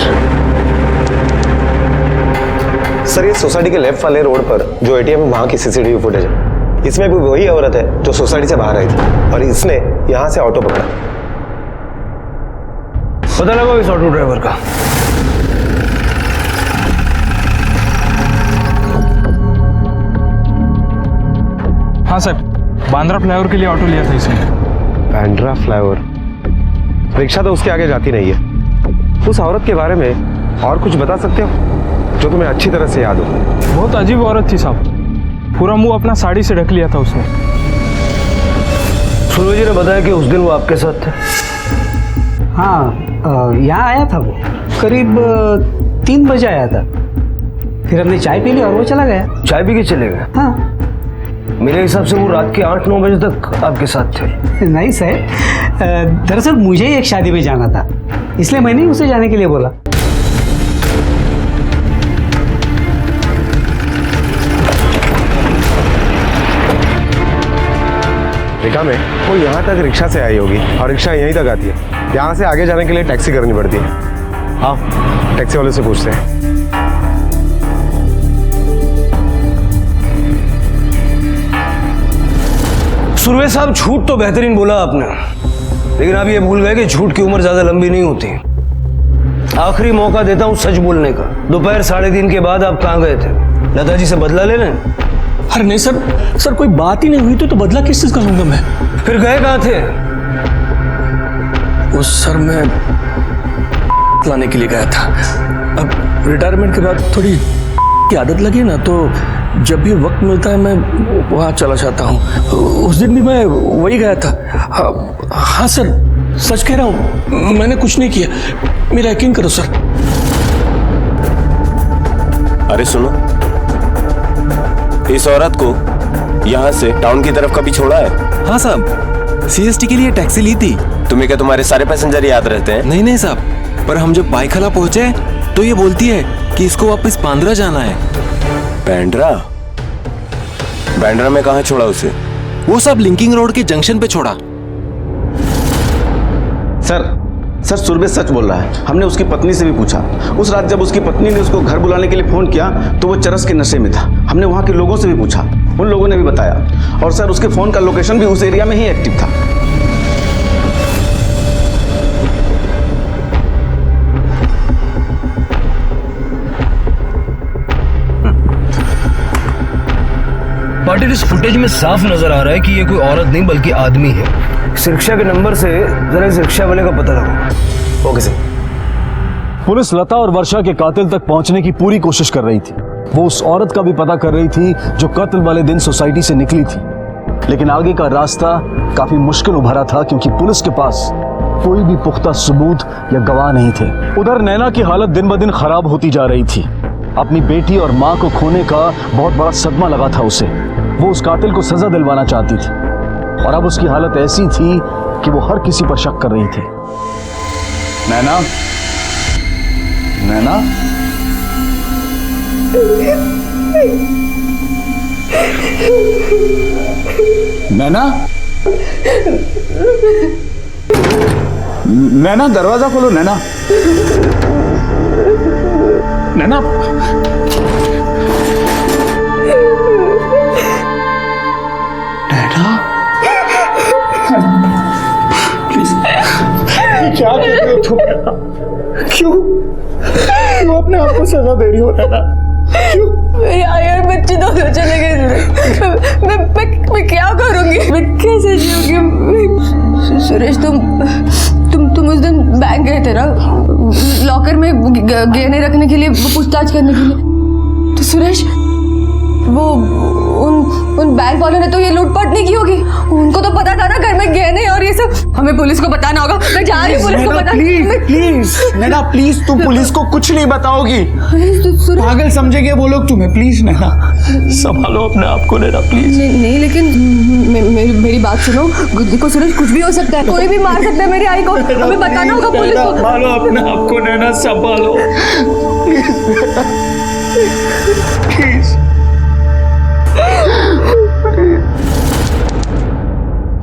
[SPEAKER 8] सर, ये सोसाइटी के लेफ्ट वाले रोड पर जो एटीएम है वहां की सीसीटीवी फुटेज है। इसमें भी वही औरत है जो सोसाइटी से बाहर आई थी और इसने यहां से ऑटो पकड़ा।
[SPEAKER 5] पता लगा इस ऑटो ड्राइवर का?
[SPEAKER 17] हाँ सर, बांद्रा फ्लाईओवर के लिए ऑटो लिया था इसने।
[SPEAKER 8] बांद्रा फ्लाईओवर? रिक्शा तो उसके आगे जाती नहीं है। उस औरत के बारे में और कुछ बता सकते हो जो तुम्हें अच्छी तरह से याद हो?
[SPEAKER 17] बहुत अजीब औरत थी साहब, पूरा मुंह अपना साड़ी से ढक लिया था उसने।
[SPEAKER 5] सुरभि जी ने बताया कि उस दिन वो आपके साथ थे।
[SPEAKER 13] हाँ, यहाँ आया था वो, करीब 3 बजे आया था। फिर हमने चाय पी ली और वो चला गया।
[SPEAKER 5] चाय पी के चले गए?
[SPEAKER 13] हाँ।
[SPEAKER 5] मेरे हिसाब से वो रात के 8-9 बजे तक आपके साथ थे।
[SPEAKER 13] नहीं सर, दरअसल मुझे एक शादी में जाना था, इसलिए मैंने उसे जाने के लिए बोला।
[SPEAKER 8] रिका में वो यहाँ तक रिक्शा से आई होगी और रिक्शा यहीं तक आती है। यहाँ से आगे जाने के लिए टैक्सी करनी पड़ती है। हाँ, टैक्सी वाले से पूछते हैं।
[SPEAKER 5] सुरवे साहब, झूठ तो बेहतरीन बोला आपने, लेकिन आप ये भूल गए कि झूठ की उम्र ज्यादा लंबी नहीं होती। आखिरी मौका देता हूँ सच बोलने का। दोपहर 3:30 के बाद आप कहाँ गए थे? लता जी से बदला लेने?
[SPEAKER 16] अरे नहीं सर, कोई बात ही नहीं हुई तो बदला किस चीज का लूंगा मैं?
[SPEAKER 5] फिर गए कहाँ थे?
[SPEAKER 16] उस सर मैं लाने के लिए गया था। अब रिटायरमेंट के बाद थोड़ी की आदत लगी ना, तो जब भी वक्त मिलता है मैं वहाँ चला जाता हूँ। उस दिन भी मैं वही गया था। हाँ सर, सच कह रहा हूँ, मैंने कुछ नहीं किया, मेरा यकीन करो सर।
[SPEAKER 1] अरे सुनो, इस औरत को यहाँ से टाउन की तरफ कभी छोड़ा है?
[SPEAKER 11] हाँ साहब, सीएसटी के लिए टैक्सी ली थी।
[SPEAKER 1] तुम्हें क्या तुम्हारे सारे पैसेंजर याद रहते हैं?
[SPEAKER 11] नहीं साहब, पर हम जब बाइखला पहुंचे तो ये बोलती है कि इसको वापस बांद्रा जाना है।
[SPEAKER 1] बांद्रा में कहाँ छोड़ा उसे?
[SPEAKER 11] वो सब लिंकिंग रोड के जंक्शन पे छोड़ा।
[SPEAKER 18] सर सुरभि सच बोल रहा है। हमने उसकी पत्नी से भी पूछा। उस रात जब उसकी पत्नी ने उसको घर बुलाने के लिए फोन किया तो वो चरस के नशे में था। हमने वहाँ के लोगों से भी पूछा, उन लोगों ने भी बताया। और सर, उसके फोन का लोकेशन भी उस एरिया में ही एक्टिव था।
[SPEAKER 5] पाटिल, इस फुटेज में साफ नजर आ रहा है कि ये कोई औरत नहीं बल्कि आदमी है। इस रिक्शा के नंबर से जरा इस रिक्शा वाले का पता लगाओ। Okay sir.
[SPEAKER 19] पुलिस लता और वर्षा के कातिल तक पहुंचने की पूरी कोशिश कर रही थी। वो उस औरत का भी पता कर रही थी जो कत्ल वाले दिन सोसाइटी से निकली थी, लेकिन आगे का रास्ता काफी मुश्किल उभरा था क्योंकि पुलिस के पास कोई भी पुख्ता सबूत या गवाह नहीं थे। उधर नैना की हालत दिन ब दिन खराब होती जा रही थी। अपनी बेटी और माँ को खोने का बहुत बड़ा सदमा लगा था उसे। वो उस कातिल को सजा दिलवाना चाहती थी और अब उसकी हालत ऐसी थी कि वो हर किसी पर शक कर रही थी।
[SPEAKER 12] नैना, नैना, नैना, नैना, दरवाजा खोलो नैना। नैना, नैना, प्लीज, क्या कहते हो तुम? क्यों अपने आप को सजा दे रही हो नैना? क्यों?
[SPEAKER 14] यार बच्चे दोनों चले गए। मैं क्या करूंगी? मैं कैसे जीऊंगी? सुरेश, तुम
[SPEAKER 6] उस दिन बैंक गए थे ना, लॉकर में गहने रखने के लिए, पूछताछ करने के लिए। तो सुरेश, वो उन बैंक वालों ने तो ये लूटपाट नहीं की होगी। उनको तो पता था ना घर में गहने और ये सब। हमें पुलिस को बताना होगा। मैं जा रही हूँ पुलिस को बताने।
[SPEAKER 12] प्लीज नैना, प्लीज तुम पुलिस को कुछ नहीं बताओगी। पागल समझेंगे वो लोग तुम्हें। प्लीज नैना, संभालो अपने आप को नैना, प्लीज।
[SPEAKER 6] नहीं लेकिन मेरी बात सुनो। देखो सुरेश, कुछ भी हो सकता है, कोई भी मार सकता है मेरी आई को। हमें बताना होगा पुलिस को।
[SPEAKER 12] संभालो अपने आप को नैना, संभालो प्लीज।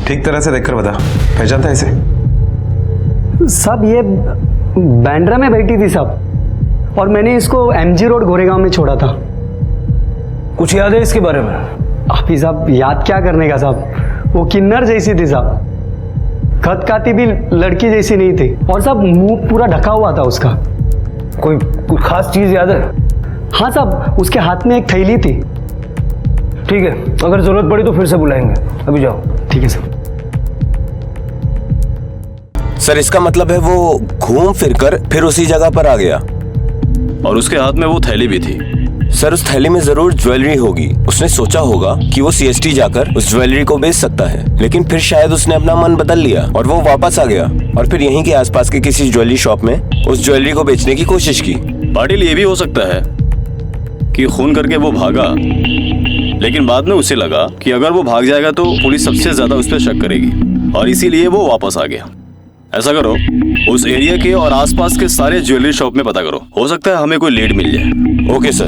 [SPEAKER 8] ठीक तरह से देखकर बता, पहचानता है इसे?
[SPEAKER 13] साहब ये बैंड्रा में बैठी थी साहब, और मैंने इसको MG रोड गोरेगांव में छोड़ा था।
[SPEAKER 5] कुछ याद है इसके बारे में?
[SPEAKER 13] आप ही साहब याद क्या करने का साहब, वो किन्नर जैसी थी साहब, खत खाती भी लड़की जैसी नहीं थी, और साहब मुंह पूरा ढका हुआ था उसका।
[SPEAKER 5] कोई खास चीज याद है?
[SPEAKER 13] हाँ साहब, उसके हाथ में एक थैली थी।
[SPEAKER 5] ठीक है, अगर जरूरत पड़ी तो फिर से बुलाएंगे। अभी जाओ।
[SPEAKER 13] ठीक है सर।
[SPEAKER 1] सर इसका मतलब है वो घूम फिर कर फिर उसी जगह पर आ गया,
[SPEAKER 9] और उसके हाथ में वो थैली भी थी।
[SPEAKER 1] सर उस थैली में जरूर ज्वेलरी होगी। उसने सोचा होगा कि वो CST जाकर उस ज्वेलरी को बेच सकता है, लेकिन फिर शायद उसने अपना मन बदल लिया और वो वापस आ गया और फिर यहीं के आसपास के किसी ज्वेलरी शॉप में उस ज्वेलरी को बेचने की कोशिश की।
[SPEAKER 9] पाटिल, ये भी हो सकता है कि खून करके वो भागा, लेकिन बाद में उसे लगा कि अगर वो भाग जाएगा तो पुलिस सबसे ज्यादा उस पर शक करेगी, और इसीलिए वो वापस आ गया। ऐसा करो, उस एरिया के और आसपास के सारे ज्वेलरी शॉप में पता करो, हो सकता है हमें कोई लीड मिल जाए।
[SPEAKER 1] Okay sir.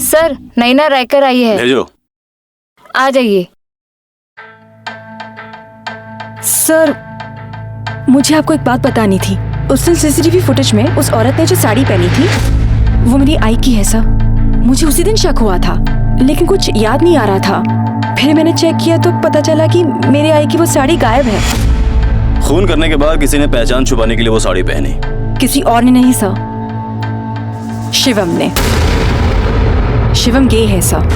[SPEAKER 20] सर नैना रायकर आई है।
[SPEAKER 9] भेजो।
[SPEAKER 20] आ जाइए।
[SPEAKER 2] सर मुझे आपको एक बात बतानी थी। उस दिन CCTV फुटेज में उस औरत ने जो साड़ी पहनी थी वो मेरी आई की है सर। मुझे उसी दिन शक हुआ था, लेकिन कुछ याद नहीं आ रहा था। फिर मैंने चेक किया तो पता चला कि मेरे आई की वो साड़ी गायब है।
[SPEAKER 9] खून करने के बाद किसी ने पहचान छुपाने के लिए वो साड़ी पहनी।
[SPEAKER 2] किसी और ने नहीं सर, शिवम ने। शिवम गे है सर।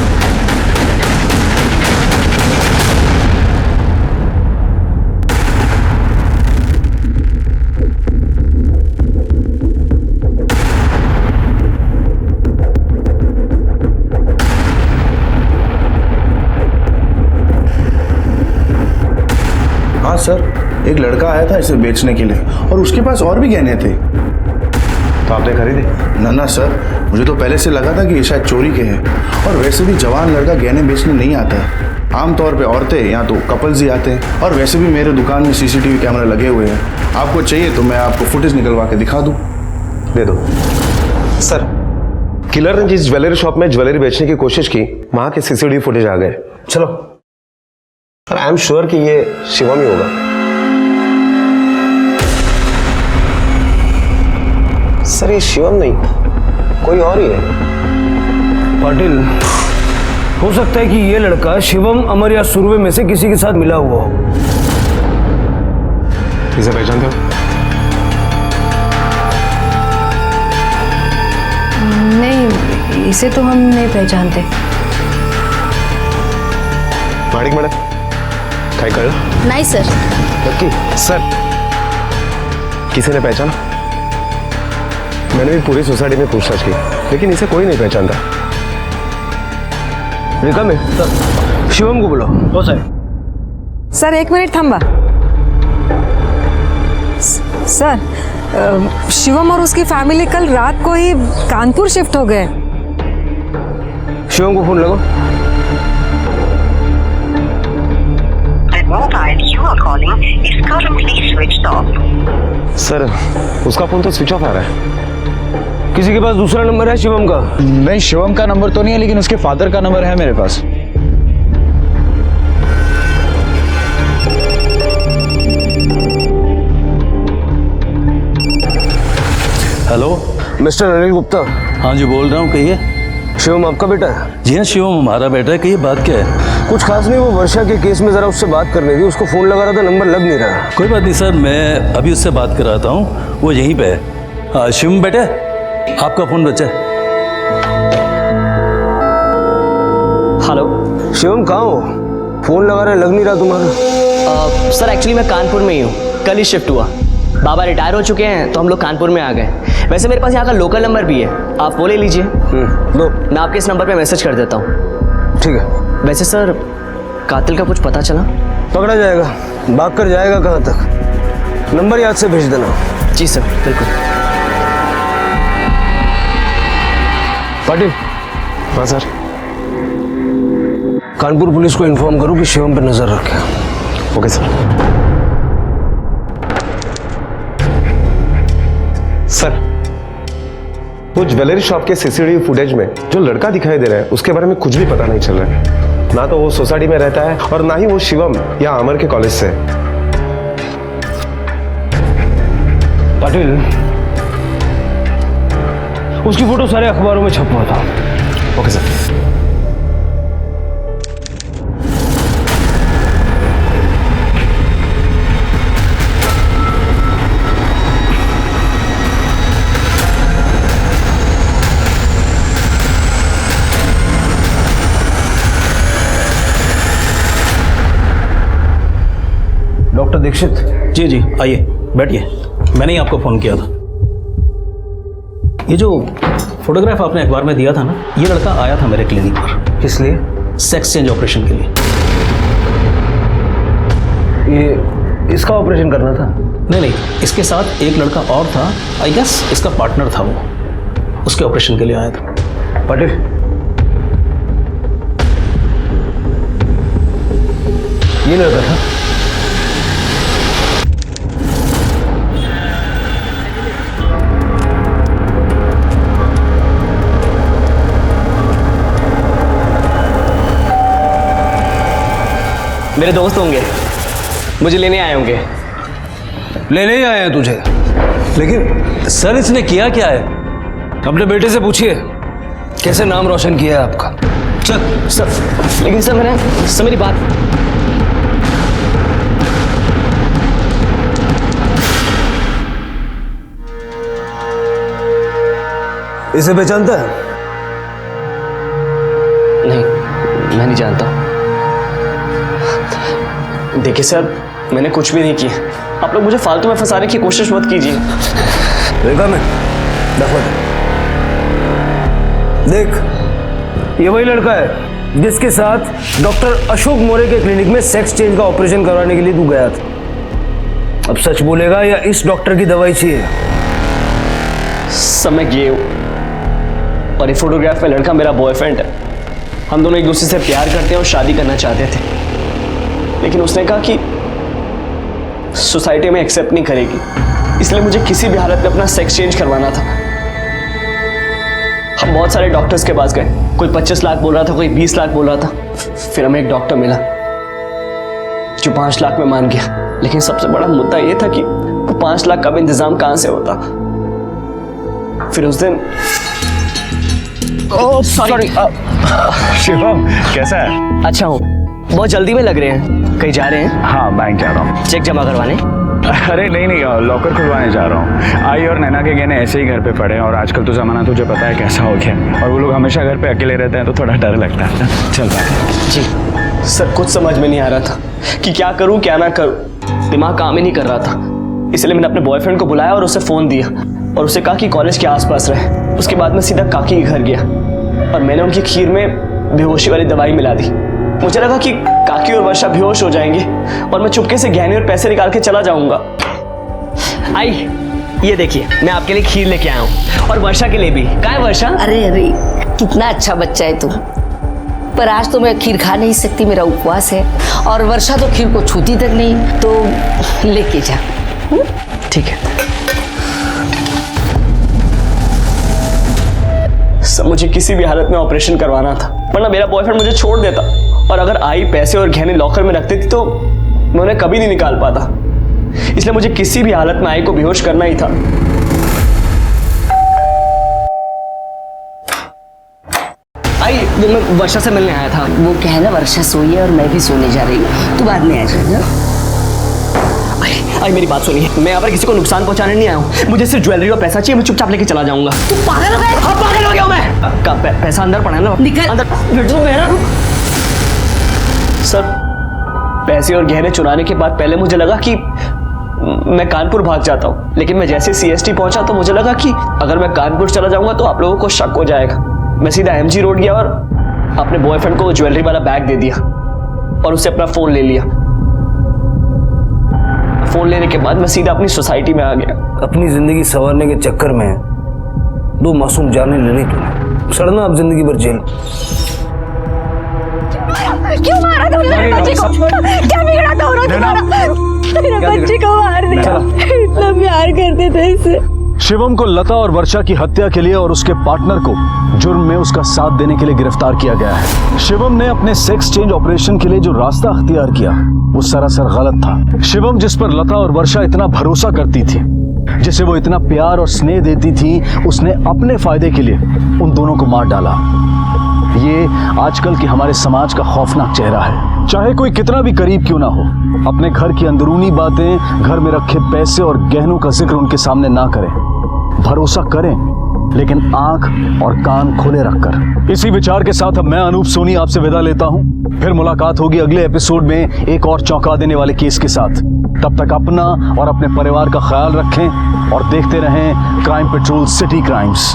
[SPEAKER 12] हाँ सर, एक लड़का आया था इसे बेचने के लिए और उसके पास और भी गहने थे।
[SPEAKER 8] तो आपने खरीदे?
[SPEAKER 12] ना सर, मुझे तो पहले से लगा था कि ये शायद चोरी के हैं, और वैसे भी जवान लड़का गहने बेचने नहीं आता है। आमतौर पे औरतें या तो कपल्स ही आते हैं, और वैसे भी मेरे दुकान में CCTV कैमरा लगे हुए हैं। आपको चाहिए तो मैं आपको फुटेज निकलवा के दिखा दूँ।
[SPEAKER 8] दे दो। सर, किलर ने जिस ज्वेलरी शॉप में ज्वेलरी बेचने की कोशिश की वहां के CCTV फुटेज आ गए। चलो सर, आई एम श्योर कि ये शिवम ही होगा। सर ये शिवम नहीं, कोई और ही है।
[SPEAKER 5] पाटिल, हो सकता है कि ये लड़का शिवम, अमर या सुरवे में से किसी के साथ मिला हुआ हो।
[SPEAKER 8] इसे पहचानते हो?
[SPEAKER 6] नहीं, इसे तो हम नहीं पहचानते।
[SPEAKER 8] माणिक मैडम, काय कळलं?
[SPEAKER 20] नहीं सर।
[SPEAKER 8] नक्की? सर, किसी ने पहचाना? मैंने भी पूरी सोसाइटी में पूछताछ की, लेकिन इसे कोई नहीं पहचानता।
[SPEAKER 5] रेखा में सर, शिवम को बुलाओ। हो साहब।
[SPEAKER 7] सर एक मिनिट थांबा। सर, शिवम और उसकी फैमिली कल रात को ही कानपुर शिफ्ट हो गए।
[SPEAKER 5] शिवम को फोन लगाओ।
[SPEAKER 21] Mobile you are calling is currently switched off.
[SPEAKER 8] Sir, उसका फोन तो स्विच ऑफ आ रहा है।
[SPEAKER 5] किसी के पास दूसरा नंबर है शिवम का?
[SPEAKER 17] नहीं, शिवम का नंबर तो नहीं है, लेकिन उसके फादर का नंबर है मेरे पास।
[SPEAKER 19] Hello,
[SPEAKER 5] mister Anil Gupta.
[SPEAKER 19] हाँ जी, बोल रहा हूँ, कहिए।
[SPEAKER 5] शिवम आपका बेटा है?
[SPEAKER 19] जी हाँ, शिवम हमारा बेटा है। कहिए, बात क्या है?
[SPEAKER 5] कुछ खास नहीं, वो वर्षा के केस में जरा उससे बात करनी थी। उसको फोन लगा रहा था, नंबर लग नहीं रहा।
[SPEAKER 19] कोई बात नहीं सर, मैं अभी उससे बात कराता हूँ, वो यहीं पे है। शिवम बेटे, आपका फोन बचा है।
[SPEAKER 15] हेलो
[SPEAKER 5] शिवम, कहाँ हो? फोन लगा रहे, लग नहीं रहा तुम्हारा।
[SPEAKER 15] सर एक्चुअली मैं कानपुर में ही हूँ, कल ही शिफ्ट हुआ। बाबा रिटायर हो चुके हैं तो हम लोग कानपुर में आ गए। वैसे मेरे पास यहाँ का लोकल नंबर भी है, आप वो ले लीजिए।
[SPEAKER 5] लो,
[SPEAKER 15] मैं आपके इस नंबर पे मैसेज कर देता हूँ।
[SPEAKER 5] ठीक है।
[SPEAKER 15] वैसे सर, कातिल का कुछ पता चला?
[SPEAKER 5] पकड़ा जाएगा, भाग कर जाएगा कहाँ तक। नंबर याद से भेज देना।
[SPEAKER 15] जी सर, बिल्कुल।
[SPEAKER 5] पाटिल।
[SPEAKER 8] हाँ सर।
[SPEAKER 5] कानपुर पुलिस को इन्फॉर्म करो कि शिवम पर नजर रखें।
[SPEAKER 8] Okay sir. सर, वो ज्वेलरी शॉप के सीसीटीवी फुटेज में जो लड़का दिखाई दे रहा है उसके बारे में कुछ भी पता नहीं चल रहा है। ना तो वो सोसाइटी में रहता है और ना ही वो शिवम या अमर के कॉलेज से।
[SPEAKER 5] पाटिल, उसकी फोटो सारे अखबारों में छपा था।
[SPEAKER 8] Okay sir.
[SPEAKER 5] डॉक्टर दीक्षित।
[SPEAKER 4] जी जी, आइए बैठिए। मैंने ही आपको फ़ोन किया था। ये जो फोटोग्राफ आपने अखबार में दिया था ना, ये लड़का आया था मेरे क्लिनिक पर।
[SPEAKER 5] किस लिए?
[SPEAKER 4] सेक्स चेंज ऑपरेशन के लिए।
[SPEAKER 5] ये इसका ऑपरेशन करना था?
[SPEAKER 4] नहीं नहीं, इसके साथ एक लड़का और था, आई गेस इसका पार्टनर था वो, उसके ऑपरेशन के लिए आया था।
[SPEAKER 5] पाटिल, ये लड़का था?
[SPEAKER 15] मेरे दोस्त होंगे, मुझे लेने आए होंगे।
[SPEAKER 5] लेने ही आए हैं तुझे, लेकिन सर इसने किया क्या है? अपने बेटे से पूछिए कैसे नाम रोशन किया है आपका।
[SPEAKER 15] चल सर, लेकिन सर मेरी बात।
[SPEAKER 5] इसे पहचानता है?
[SPEAKER 15] नहीं, मैं नहीं जानता। देखिए सर, मैंने कुछ भी नहीं किया। आप लोग मुझे फालतू में फंसाने की कोशिश मत कीजिए।
[SPEAKER 5] देखा मैं, देख, ये वही लड़का है जिसके साथ डॉक्टर अशोक मोरे के क्लिनिक में सेक्स चेंज का ऑपरेशन करवाने के लिए तू गया था। अब सच बोलेगा या इस डॉक्टर की दवाई चाहिए?
[SPEAKER 15] सब मैं गे हूँ और ये फोटोग्राफ में लड़का मेरा बॉयफ्रेंड है। हम दोनों एक दूसरे से प्यार करते हैं और शादी करना चाहते थे, लेकिन उसने कहा कि सोसाइटी में एक्सेप्ट नहीं करेगी, इसलिए मुझे किसी भी हालत में अपना सेक्स चेंज करवाना था। हम बहुत सारे डॉक्टर्स के पास गए, कोई 25 लाख बोल रहा था, कोई 20 लाख बोल रहा था। फिर हमें एक डॉक्टर मिला जो 5 लाख में मान गया, लेकिन सबसे बड़ा मुद्दा यह था कि वो 5 लाख का भी इंतजाम कहां से होता। फिर उस दिन सॉरी
[SPEAKER 12] शिवम, कैसा है?
[SPEAKER 15] अच्छा हूँ, बहुत जल्दी में लग रहे हैं, कहीं जा रहे हैं?
[SPEAKER 12] हाँ, बैंक जा रहा हूँ। चेक जमा करवाने? अरे नहीं, लॉकर खुलवाने जा रहा हूँ। आई और नैना के गहने ऐसे ही घर पे पड़े हैं और आजकल तो जमाना तुझे पता है कैसा हो गया, और वो लोग हमेशा घर पे अकेले रहते हैं तो थोड़ा डर लगता है। चल बाय।
[SPEAKER 15] जी सर, कुछ समझ में नहीं आ रहा था कि क्या करूँ क्या ना करूँ, दिमाग काम ही नहीं कर रहा था। इसलिए मैंने अपने बॉयफ्रेंड को बुलाया और उसे फ़ोन दिया और उसे कहा कि कॉलेज के आसपास रहे। उसके बाद मैं सीधा काकी के घर गया और मैंने उनकी खीर में बेहोशी वाली दवाई मिला दी। मुझे लगा कि काकी और वर्षा बेहोश हो जाएंगे और मैं चुपके से गहने और पैसे निकाल के चला जाऊंगा। आई, ये देखिए, मैं आपके लिए खीर लेके आया हूँ और वर्षा के लिए भी। कहाँ है वर्षा?
[SPEAKER 3] अरे कितना अच्छा बच्चा है तू, पर आज तो मैं खीर खा नहीं सकती, मेरा उपवास है। और वर्षा तो खीर को छूती तक नहीं, तो लेके जा।
[SPEAKER 15] ठीक है सर, मुझे किसी भी हालत में ऑपरेशन करवाना था, वरना मेरा बॉयफ्रेंड मुझे छोड़ देता, और अगर आई पैसे और गहने लॉकर में रखती थी तो मैं उन्हें कभी नहीं निकाल पाता। इसलिए मुझे किसी भी हालत में आई को बेहोश करना ही था। आई, वो मैं वर्षा से मिलने आया था।
[SPEAKER 3] वो क्या है ना, वर्षा सोई है और मैं भी सोने जा रही हूँ, तू बाद में आ जाएगा।
[SPEAKER 15] आई मेरी बात सुनिए, मैं यहाँ पर किसी को नुकसान पहुंचाने नहीं आया हूँ। मुझे सिर्फ ज्वेलरी और पैसा चाहिए, मैं चुपचाप लेके चला जाऊंगा।
[SPEAKER 3] तू पागल हो गया?
[SPEAKER 15] हाँ, पागल हो गया मैं। पैसा अंदर पड़ा है ना,
[SPEAKER 3] निकल
[SPEAKER 15] अंदर। मेरा सर, पैसे और गहने चुराने के बाद पहले मुझे लगा कि मैं कानपुर भाग जाता हूँ, लेकिन मैं जैसे CST पहुंचा तो मुझे लगा कि अगर मैं कानपुर चला जाऊंगा तो आप लोगों को शक हो जाएगा। मैं सीधा MG रोड गया और अपने बॉयफ्रेंड को ज्वेलरी वाला बैग दे दिया और उससे अपना फोन ले लिया। फोन लेने के बाद मैं सीधा अपनी सोसाइटी में आ गया।
[SPEAKER 5] अपनी जिंदगी संवारने के चक्कर में 2 मासूम जाने ले ली तूने, सड़ना अब जिंदगी भर जेल।
[SPEAKER 14] क्यों मारा तुमने मेरे बच्चे को? क्या बिगड़ा दोनों तुम्हारा? मेरे बच्चे को मार दिया। इतना प्यार करते थे इससे।
[SPEAKER 19] शिवम को लता और वर्षा की हत्या के लिए और उसके पार्टनर को जुर्म में उसका साथ देने के लिए गिरफ्तार किया गया है। शिवम ने अपने सेक्स चेंज ऑपरेशन के लिए जो रास्ता अख्तियार किया वो सरासर गलत था। शिवम जिस पर लता और वर्षा इतना भरोसा करती थी, जिसे वो इतना प्यार और स्नेह देती थी, उसने अपने फायदे के लिए उन दोनों को मार डाला। ये आजकल के हमारे समाज का खौफनाक चेहरा है। चाहे कोई कितना भी करीब क्यों ना हो, अपने घर की अंदरूनी बातें, घर में रखे पैसे और गहनों का जिक्र उनके सामने ना करें। भरोसा करें, लेकिन आंख और कान खोले रखकर। इसी विचार के साथ अब मैं अनूप सोनी आपसे विदा लेता हूं। फिर मुलाकात होगी अगले एपिसोड में एक और चौंका देने वाले केस के साथ। तब तक अपना और अपने परिवार का ख्याल रखें और देखते रहें क्राइम पेट्रोल सिटी क्राइम्स।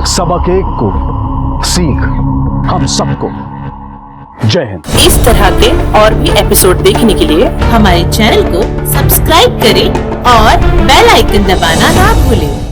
[SPEAKER 19] सबक एक को सीख हम सबको। जय हिंद।
[SPEAKER 10] इस तरह के और भी एपिसोड देखने के लिए हमारे चैनल को सब्सक्राइब करें और बेल आइकन दबाना ना भूलें।